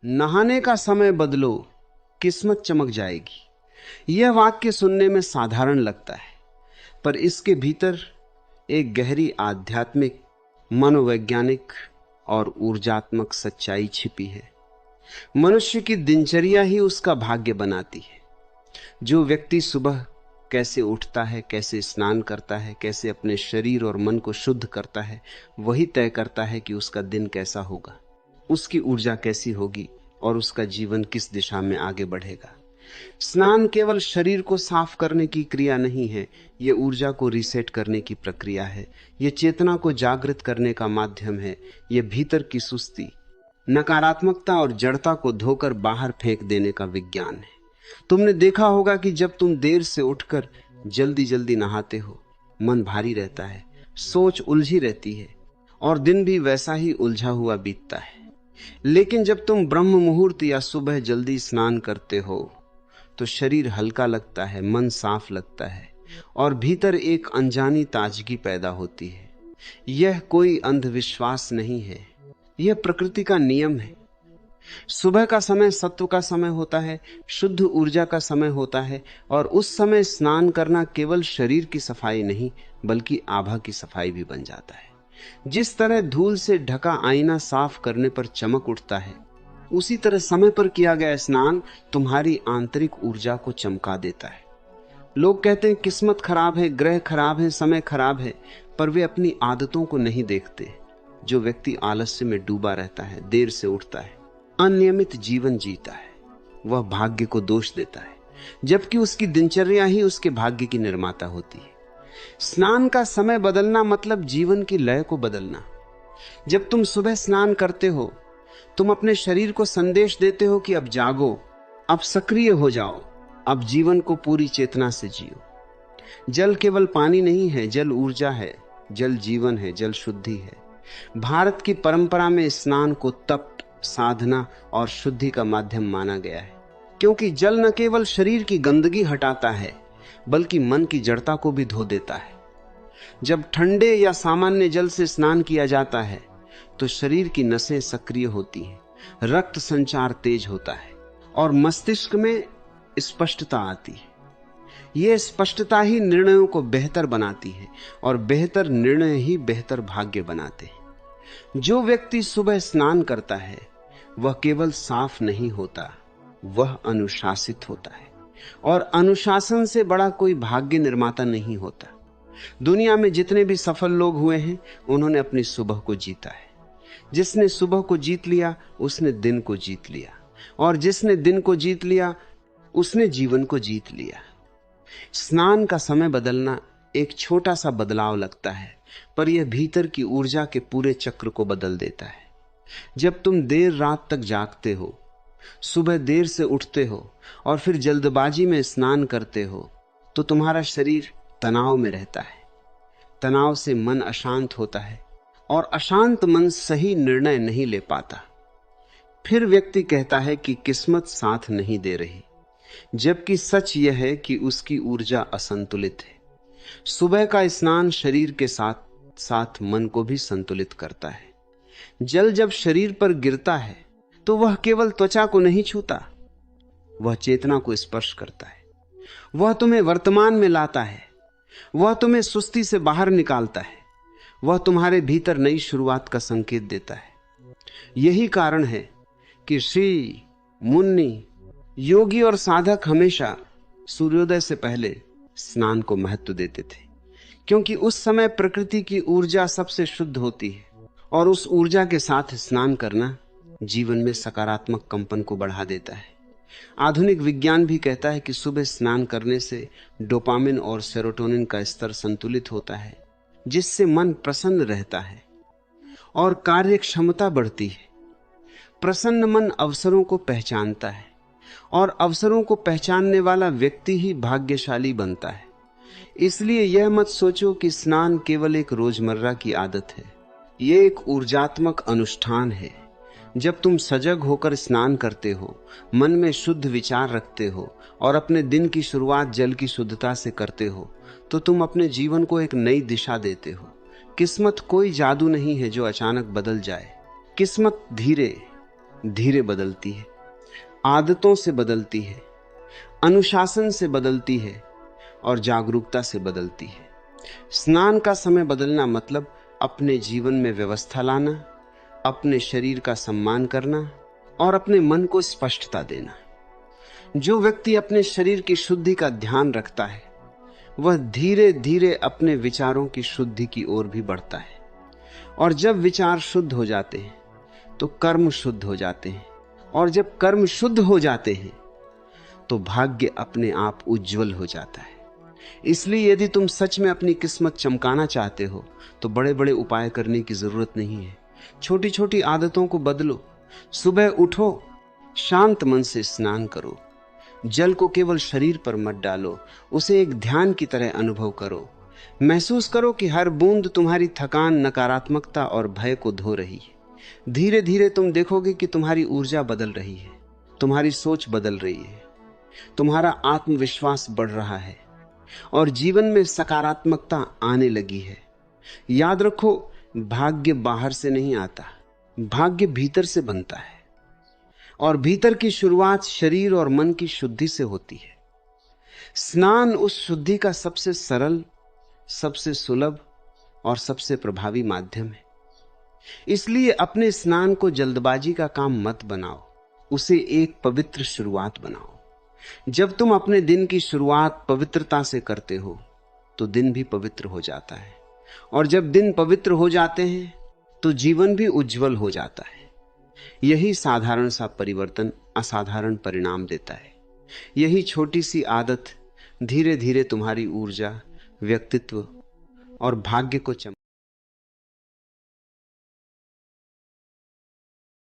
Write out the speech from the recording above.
नहाने का समय बदलो, किस्मत चमक जाएगी। यह वाक्य सुनने में साधारण लगता है, पर इसके भीतर एक गहरी आध्यात्मिक, मनोवैज्ञानिक और ऊर्जात्मक सच्चाई छिपी है। मनुष्य की दिनचर्या ही उसका भाग्य बनाती है। जो व्यक्ति सुबह कैसे उठता है, कैसे स्नान करता है, कैसे अपने शरीर और मन को शुद्ध करता है, वही तय करता है कि उसका दिन कैसा होगा, उसकी ऊर्जा कैसी होगी और उसका जीवन किस दिशा में आगे बढ़ेगा। स्नान केवल शरीर को साफ करने की क्रिया नहीं है, यह ऊर्जा को रीसेट करने की प्रक्रिया है। यह चेतना को जागृत करने का माध्यम है। यह भीतर की सुस्ती, नकारात्मकता और जड़ता को धोकर बाहर फेंक देने का विज्ञान है। तुमने देखा होगा कि जब तुम देर से उठकर जल्दी जल्दी नहाते हो, मन भारी रहता है, सोच उलझी रहती है और दिन भी वैसा ही उलझा हुआ बीतता है। लेकिन जब तुम ब्रह्म मुहूर्त या सुबह जल्दी स्नान करते हो तो शरीर हल्का लगता है, मन साफ लगता है और भीतर एक अनजानी ताजगी पैदा होती है। यह कोई अंधविश्वास नहीं है, यह प्रकृति का नियम है। सुबह का समय सत्व का समय होता है, शुद्ध ऊर्जा का समय होता है और उस समय स्नान करना केवल शरीर की सफाई नहीं बल्कि आभा की सफाई भी बन जाता है। जिस तरह धूल से ढका आईना साफ करने पर चमक उठता है, उसी तरह समय पर किया गया स्नान तुम्हारी आंतरिक ऊर्जा को चमका देता है। लोग कहते हैं किस्मत खराब है, ग्रह खराब है, समय खराब है, पर वे अपनी आदतों को नहीं देखते। जो व्यक्ति आलस्य में डूबा रहता है, देर से उठता है, अनियमित जीवन जीता है, वह भाग्य को दोष देता है, जबकि उसकी दिनचर्या ही उसके भाग्य की निर्माता होती है। स्नान का समय बदलना मतलब जीवन की लय को बदलना। जब तुम सुबह स्नान करते हो, तुम अपने शरीर को संदेश देते हो कि अब जागो, अब सक्रिय हो जाओ, अब जीवन को पूरी चेतना से जियो। जल केवल पानी नहीं है, जल ऊर्जा है, जल जीवन है, जल शुद्धि है। भारत की परंपरा में स्नान को तप, साधना और शुद्धि का माध्यम माना गया है, क्योंकि जल न केवल शरीर की गंदगी हटाता है बल्कि मन की जड़ता को भी धो देता है। जब ठंडे या सामान्य जल से स्नान किया जाता है तो शरीर की नसें सक्रिय होती हैं, रक्त संचार तेज होता है और मस्तिष्क में स्पष्टता आती है। यह स्पष्टता ही निर्णयों को बेहतर बनाती है और बेहतर निर्णय ही बेहतर भाग्य बनाते हैं। जो व्यक्ति सुबह स्नान करता है वह केवल साफ नहीं होता, वह अनुशासित होता है और अनुशासन से बड़ा कोई भाग्य निर्माता नहीं होता। दुनिया में जितने भी सफल लोग हुए हैं, उन्होंने अपनी सुबह को जीता है। जिसने सुबह को जीत लिया उसने दिन को जीत लिया, और जिसने दिन को जीत लिया उसने जीवन को जीत लिया। स्नान का समय बदलना एक छोटा सा बदलाव लगता है, पर यह भीतर की ऊर्जा के पूरे चक्र को बदल देता है। जब तुम देर रात तक जागते हो, सुबह देर से उठते हो और फिर जल्दबाजी में स्नान करते हो, तो तुम्हारा शरीर तनाव में रहता है। तनाव से मन अशांत होता है और अशांत मन सही निर्णय नहीं ले पाता। फिर व्यक्ति कहता है कि किस्मत साथ नहीं दे रही, जबकि सच यह है कि उसकी ऊर्जा असंतुलित है। सुबह का स्नान शरीर के साथ साथ मन को भी संतुलित करता है। जल जब शरीर पर गिरता है तो वह केवल त्वचा को नहीं छूता, वह चेतना को स्पर्श करता है। वह तुम्हें वर्तमान में लाता है, वह तुम्हें सुस्ती से बाहर निकालता है, वह तुम्हारे भीतर नई शुरुआत का संकेत देता है। यही कारण है कि ऋषि, मुनि, योगी और साधक हमेशा सूर्योदय से पहले स्नान को महत्व देते थे, क्योंकि उस समय प्रकृति की ऊर्जा सबसे शुद्ध होती है और उस ऊर्जा के साथ स्नान करना जीवन में सकारात्मक कंपन को बढ़ा देता है। आधुनिक विज्ञान भी कहता है कि सुबह स्नान करने से डोपामिन और सेरोटोनिन का स्तर संतुलित होता है, जिससे मन प्रसन्न रहता है और कार्य क्षमता बढ़ती है। प्रसन्न मन अवसरों को पहचानता है और अवसरों को पहचानने वाला व्यक्ति ही भाग्यशाली बनता है। इसलिए यह मत सोचो कि स्नान केवल एक रोजमर्रा की आदत है, यह एक ऊर्जात्मक अनुष्ठान है। जब तुम सजग होकर स्नान करते हो, मन में शुद्ध विचार रखते हो और अपने दिन की शुरुआत जल की शुद्धता से करते हो, तो तुम अपने जीवन को एक नई दिशा देते हो। किस्मत कोई जादू नहीं है जो अचानक बदल जाए। किस्मत धीरे, धीरे बदलती है, आदतों से बदलती है, अनुशासन से बदलती है और जागरूकता से बदलती है। स्नान का समय बदलना मतलब अपने जीवन में व्यवस्था लाना, अपने शरीर का सम्मान करना और अपने मन को स्पष्टता देना। जो व्यक्ति अपने शरीर की शुद्धि का ध्यान रखता है वह धीरे धीरे अपने विचारों की शुद्धि की ओर भी बढ़ता है, और जब विचार शुद्ध हो जाते हैं तो कर्म शुद्ध हो जाते हैं, और जब कर्म शुद्ध हो जाते हैं तो भाग्य अपने आप उज्जवल हो जाता है। इसलिए यदि तुम सच में अपनी किस्मत चमकाना चाहते हो तो बड़े बड़े उपाय करने की जरूरत नहीं है। छोटी छोटी आदतों को बदलो। सुबह उठो, शांत मन से स्नान करो, जल को केवल शरीर पर मत डालो, उसे एक ध्यान की तरह अनुभव करो। महसूस करो कि हर बूंद तुम्हारी थकान, नकारात्मकता और भय को धो रही है। धीरे धीरे तुम देखोगे कि तुम्हारी ऊर्जा बदल रही है, तुम्हारी सोच बदल रही है, तुम्हारा आत्मविश्वास बढ़ रहा है और जीवन में सकारात्मकता आने लगी है। याद रखो, भाग्य बाहर से नहीं आता, भाग्य भीतर से बनता है, और भीतर की शुरुआत शरीर और मन की शुद्धि से होती है। स्नान उस शुद्धि का सबसे सरल, सबसे सुलभ और सबसे प्रभावी माध्यम है। इसलिए अपने स्नान को जल्दबाजी का काम मत बनाओ, उसे एक पवित्र शुरुआत बनाओ। जब तुम अपने दिन की शुरुआत पवित्रता से करते हो तो दिन भी पवित्र हो जाता है, और जब दिन पवित्र हो जाते हैं तो जीवन भी उज्जवल हो जाता है। यही साधारण सा परिवर्तन असाधारण परिणाम देता है। यही छोटी सी आदत धीरे धीरे तुम्हारी ऊर्जा, व्यक्तित्व और भाग्य को